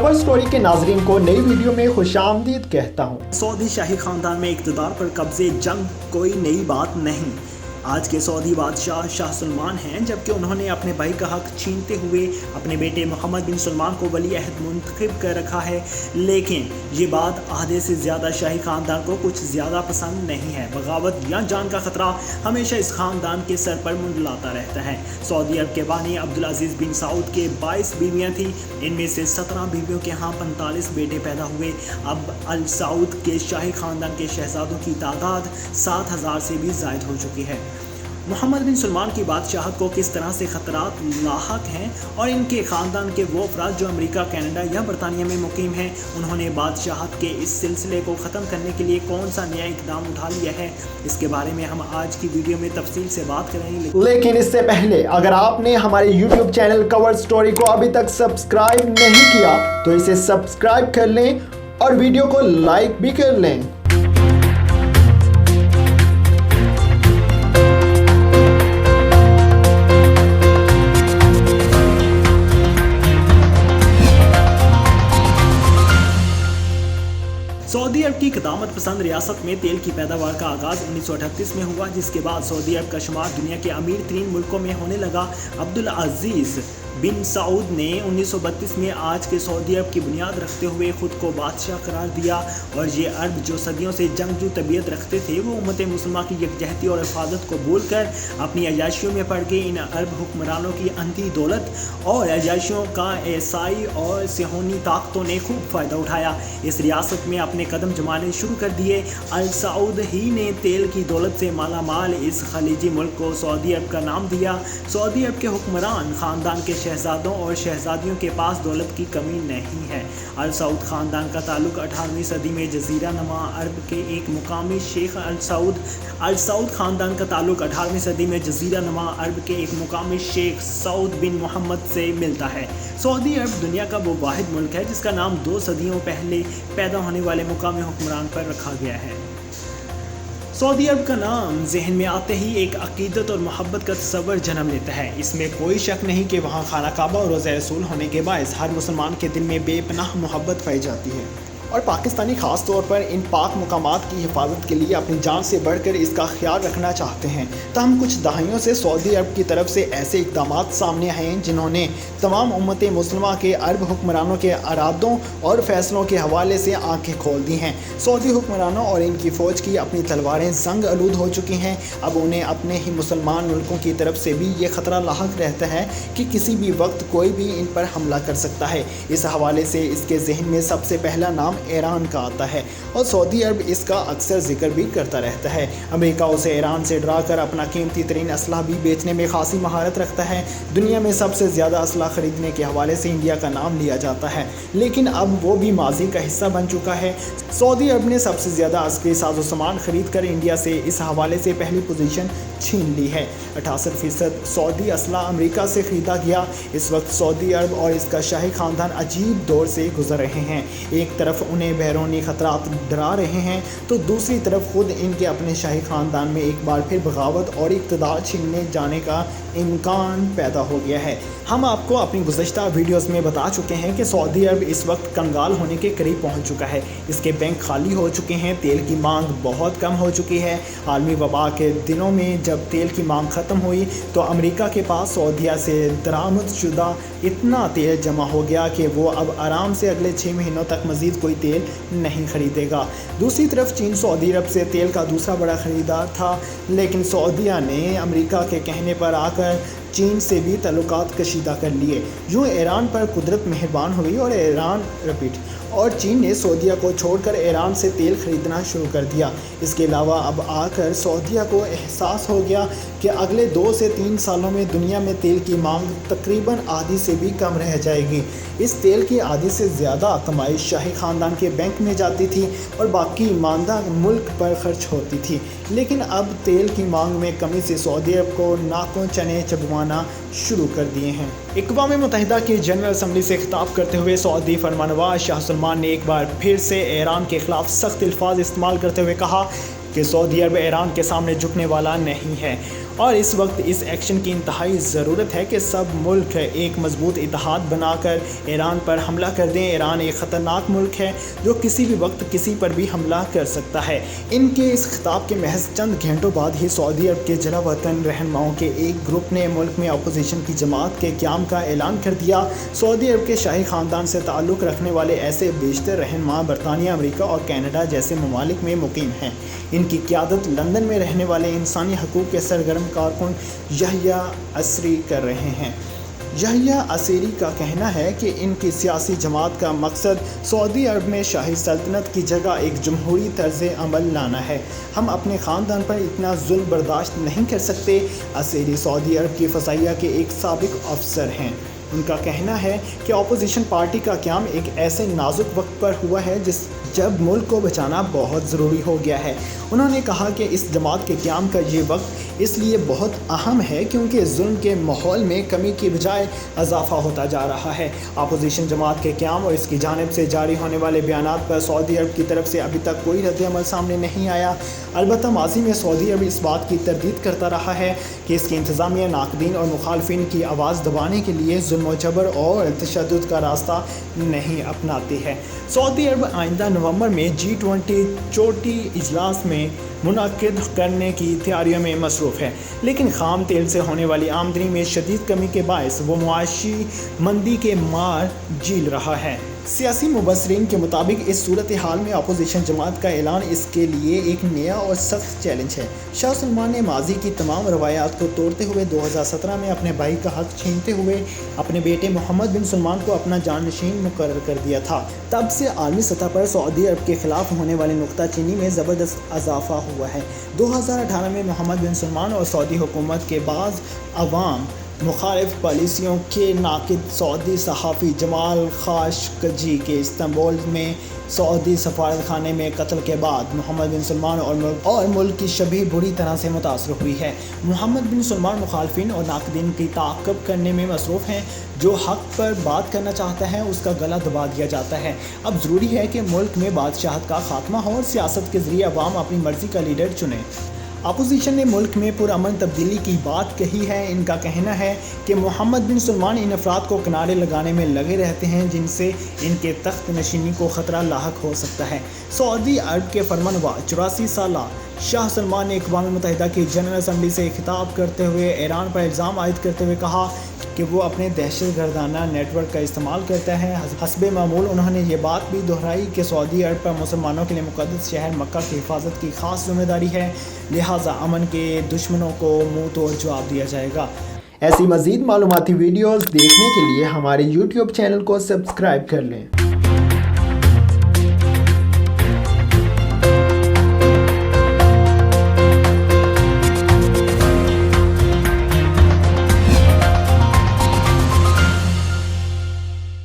Cover story के नाजरीन को नई वीडियो में खुशामदीद कहता हूँ। सऊदी शाही खानदान में इक़्तिदार पर कब्जे जंग कोई नई बात नहीं। आज के सऊदी बादशाह शाह सलमान हैं, जबकि उन्होंने अपने भाई का हक छीनते हुए अपने बेटे मोहम्मद बिन सलमान को वली अहद मुंतखब कर रखा है। लेकिन ये बात आधे से ज़्यादा शाही ख़ानदान को कुछ ज़्यादा पसंद नहीं है। बगावत या जान का ख़तरा हमेशा इस ख़ानदान के सर पर मुंडलाता रहता है। सऊदी अरब के बानी अब्दुल अजीज़ बिन सऊद के 22 बीवियाँ थीं, इनमें से 17 बीवियों के यहाँ 45 बेटे पैदा हुए। अब अल सऊद के शाही ख़ानदान के शहज़ादों की तादाद 7000 से भी ज़ायद हो चुकी है। मोहम्मद बिन सलमान की बादशाहत को किस तरह से ख़तरात लाहक हैं और इनके ख़ानदान के वो अफराद जो अमेरिका, कनाडा या बरतानिया में मुकीम हैं, उन्होंने बादशाहत के इस सिलसिले को ख़त्म करने के लिए कौन सा नया इक़दाम उठा लिया है, इसके बारे में हम आज की वीडियो में तफसील से बात करेंगे। लेकिन इससे पहले अगर आपने हमारे यूट्यूब चैनल कवर स्टोरी को अभी तक सब्सक्राइब नहीं किया तो इसे सब्सक्राइब कर लें और वीडियो को लाइक भी कर लें। सऊदी अरब की क़दामत पसंद रियासत में तेल की पैदावार का आगाज़ 1938 में हुआ, जिसके बाद सऊदी अरब का शुमार दुनिया के अमीर तरीन मुल्कों में होने लगा। अब्दुल अजीज़ बिन सऊद ने 1932 में आज के सऊदी अरब की बुनियाद रखते हुए ख़ुद को बादशाह करार दिया और ये अरब जो सदियों से जंगजू तबीयत रखते थे, वो उम्मत मुसलमान की यकजहती और हिफाजत को भूल कर अपनी अयाशियों में पड़ गए। इन अरब हुक्मरानों की अंधी दौलत और अयाशियों का ईसाई और सिहोनी ताकतों ने खूब फ़ायदा उठाया। इस रियासत में अपने कदम जमाने शुरू कर दिए। अल सऊद ही ने तेल की दौलत से माला माल इस खलीजी मुल्क को सऊदी अरब का नाम दिया। सऊदी अरब के हुक्मरान ख़ानदान के शहजादों और शहजादियों के पास दौलत की कमी नहीं है। अल सऊद ख़ानदान का ताल्लुक 18वीं सदी में जजीरा नुमा अरब के एक मुकामी शेख अल सऊद ख़ानदान का ताल्लुक 18वीं सदी में जजीरा नुमा अरब के एक मुकामी शेख सऊद बिन मोहम्मद से मिलता है। सऊदी अरब दुनिया का वो वाहिद मुल्क है जिसका नाम 2 सदियों पहले पैदा होने वाले मुकामी हुक्मरान पर रखा गया है। सऊदी अरब का नाम जहन में आते ही एक अकीदत और मोहब्बत का तस्वर जन्म लेता है। इसमें कोई शक नहीं कि वहाँ खाना काबा और रोज़ा रसूल होने के बायस हर मुसलमान के दिल में बेपनाह मोहब्बत पाई जाती है और पाकिस्तानी ख़ास तौर पर इन पाक मुकामात की हिफाजत के लिए अपनी जान से बढ़कर इसका ख्याल रखना चाहते हैं। तहम कुछ दहाइयों से सऊदी अरब की तरफ से ऐसे इक़दामात सामने आए हैं जिन्होंने तमाम उम्मत मुस्लिमा के अरब हुक्मरानों के अरादों और फैसलों के हवाले से आंखें खोल दी हैं। सऊदी हुक्मरानों और इनकी फ़ौज की अपनी तलवारें जंग आलूद हो चुकी हैं। अब उन्हें अपने ही मुसलमान मुल्कों की तरफ से भी ये ख़तरा लाहक रहता है कि किसी भी वक्त कोई भी इन पर हमला कर सकता है। इस हवाले से इसके जहन में सबसे पहला नाम ईरान का आता है और सऊदी अरब इसका अक्सर जिक्र भी करता रहता है। अमेरिका उसे ईरान से डरा कर अपना कीमती तरीन असलाह भी बेचने में खासी महारत रखता है। दुनिया में सबसे ज़्यादा असलाह ख़रीदने के हवाले से इंडिया का नाम लिया जाता है, लेकिन अब वो भी माजी का हिस्सा बन चुका है। सऊदी अरब ने सबसे ज़्यादा अस्करी साजो सामान ख़रीद कर इंडिया से इस हवाले से पहली पोजीशन छीन ली है। 68% सऊदी असलाह अमेरिका से ख़रीदा गया। इस वक्त सऊदी अरब और इसका शाही ख़ानदान अजीब दौर से गुजर रहे हैं। एक तरफ उन्हें बैरूनी ख़तरात डरा रहे हैं तो दूसरी तरफ खुद इनके अपने शाही ख़ानदान में एक बार फिर बगावत और इक़्तिदार छीनने जाने का इम्कान पैदा हो गया है। हम आपको अपनी गुज़श्ता वीडियोस में बता चुके हैं कि सऊदी अरब इस वक्त कंगाल होने के करीब पहुंच चुका है। इसके बैंक खाली हो चुके हैं, तेल की मांग बहुत कम हो चुकी है। आलमी वबा के दिनों में जब तेल की मांग ख़त्म हुई तो अमेरिका के पास सऊदीया से दरामद शुदा इतना तेल जमा हो गया कि वो अब आराम से अगले 6 महीनों तक मज़ीद कोई तेल नहीं ख़रीदेगा। दूसरी तरफ चीन सऊदी अरब से तेल का दूसरा बड़ा ख़रीदार था, लेकिन सऊदीया ने अमेरिका के कहने पर आकर चीन से भी तल्लुकात कशीदा कर लिए। यूँ ईरान पर कुदरत मेहरबान हुई और चीन ने सऊदीया को छोड़कर ईरान से तेल ख़रीदना शुरू कर दिया। इसके अलावा अब आकर सऊदीया को एहसास हो गया कि अगले 2 से 3 सालों में दुनिया में तेल की मांग तकरीबन आधी से भी कम रह जाएगी। इस तेल की आधी से ज़्यादा कमाई शाही ख़ानदान के बैंक में जाती थी और बाकी मानदा मुल्क पर खर्च होती थी। लेकिन अब तेल की मांग में कमी से सऊदी अरब को नाकों चने चबवाना शुरू कर दिए हैं। अक़वाम मुत्तहिदा की जनरल असम्बली से खिताब करते हुए सऊदी फरमानवाज शाह सलमान ने एक बार फिर से ईरान के ख़िलाफ़ सख्त अल्फाज इस्तेमाल करते हुए कहा कि सऊदी अरब ईरान के सामने झुकने वाला नहीं है। اور اس وقت اس ایکشن کی انتہائی ضرورت ہے کہ سب ملک ایک مضبوط اتحاد بنا کر ایران پر حملہ کر دیں۔ ایران ایک خطرناک ملک ہے جو کسی بھی وقت کسی پر بھی حملہ کر سکتا ہے۔ ان کے اس خطاب کے محض چند گھنٹوں بعد ہی سعودی عرب کے جلا وطن رہنماؤں کے ایک گروپ نے ملک میں اپوزیشن کی جماعت کے قیام کا اعلان کر دیا۔ سعودی عرب کے شاہی خاندان سے تعلق رکھنے والے ایسے بیشتر رہنما برطانیہ، امریکہ اور کینیڈا جیسے ممالک میں مقیم ہیں۔ ان کی قیادت لندن میں رہنے والے انسانی حقوق کے سرگرم کارکن یحییٰ عسیری کر رہے ہیں۔ یحییٰ عسیری کا کہنا ہے کہ ان کی سیاسی جماعت کا مقصد سعودی عرب میں شاہی سلطنت کی جگہ ایک جمہوری طرز عمل لانا ہے۔ ہم اپنے خاندان پر اتنا ظلم برداشت نہیں کر سکتے۔ عسیری سعودی عرب کی فضائیہ کے ایک سابق افسر ہیں۔ ان کا کہنا ہے کہ اپوزیشن پارٹی کا قیام ایک ایسے نازک وقت پر ہوا ہے جب ملک کو بچانا بہت ضروری ہو گیا ہے۔ انہوں نے کہا کہ اس جماعت کے قیام کا یہ وقت اس لیے بہت اہم ہے کیونکہ ظلم کے ماحول میں کمی کی بجائے اضافہ ہوتا جا رہا ہے۔ اپوزیشن جماعت کے قیام اور اس کی جانب سے جاری ہونے والے بیانات پر سعودی عرب کی طرف سے ابھی تک کوئی رد عمل سامنے نہیں آیا۔ البتہ ماضی میں سعودی عرب اس بات کی تردید کرتا رہا ہے کہ اس کی انتظامیہ ناقدین اور مخالفین کی آواز دبانے کے لیے ظلم و جبر اور تشدد کا راستہ نہیں اپناتی ہے۔ سعودی عرب آئندہ نومبر میں G20 چوٹی اجلاس میں منعقد کرنے کی تیاریوں میں مصروف ہے، لیکن خام تیل سے ہونے والی آمدنی میں شدید کمی کے باعث وہ معاشی مندی کے مار جھیل رہا ہے۔ سیاسی مبصرین کے مطابق اس صورتحال میں اپوزیشن جماعت کا اعلان اس کے لیے ایک نیا اور سخت چیلنج ہے۔ شاہ سلمان نے ماضی کی تمام روایات کو توڑتے ہوئے 2017 میں اپنے بھائی کا حق چھینتے ہوئے اپنے بیٹے محمد بن سلمان کو اپنا جانشین مقرر کر دیا تھا۔ تب سے عالمی سطح پر سعودی عرب کے خلاف ہونے والی نکتہ چینی میں زبردست اضافہ ہوا ہے۔ 2018 میں محمد بن سلمان اور سعودی حکومت کے بعض عوام مخالف پالیسیوں کے ناقد سعودی صحافی جمال خاشقجی کے استنبول میں سعودی سفارت خانے میں قتل کے بعد محمد بن سلمان اور ملک کی شبیہ بری طرح سے متاثر ہوئی ہے۔ محمد بن سلمان مخالفین اور ناقدین کی تعقیب کرنے میں مصروف ہیں۔ جو حق پر بات کرنا چاہتا ہے اس کا گلا دبا دیا جاتا ہے۔ اب ضروری ہے کہ ملک میں بادشاہت کا خاتمہ ہو اور سیاست کے ذریعے عوام اپنی مرضی کا لیڈر چنیں۔ اپوزیشن نے ملک میں پرامن تبدیلی کی بات کہی ہے۔ ان کا کہنا ہے کہ محمد بن سلمان ان افراد کو کنارے لگانے میں لگے رہتے ہیں جن سے ان کے تخت نشینی کو خطرہ لاحق ہو سکتا ہے۔ سعودی عرب کے فرمانروا 84 سالہ شاہ سلمان نے اقوام متحدہ کی جنرل اسمبلی سے خطاب کرتے ہوئے ایران پر الزام عائد کرتے ہوئے کہا کہ وہ اپنے دہشت گردانہ نیٹ ورک کا استعمال کرتا ہے۔ حسب معمول انہوں نے یہ بات بھی دہرائی کہ سعودی عرب پر مسلمانوں کے لیے مقدس شہر مکہ کی حفاظت کی خاص ذمہ داری ہے، لہٰذا امن کے دشمنوں کو منہ توڑ جواب دیا جائے گا۔ ایسی مزید معلوماتی ویڈیوز دیکھنے کے لیے ہمارے YouTube چینل کو سبسکرائب کر لیں۔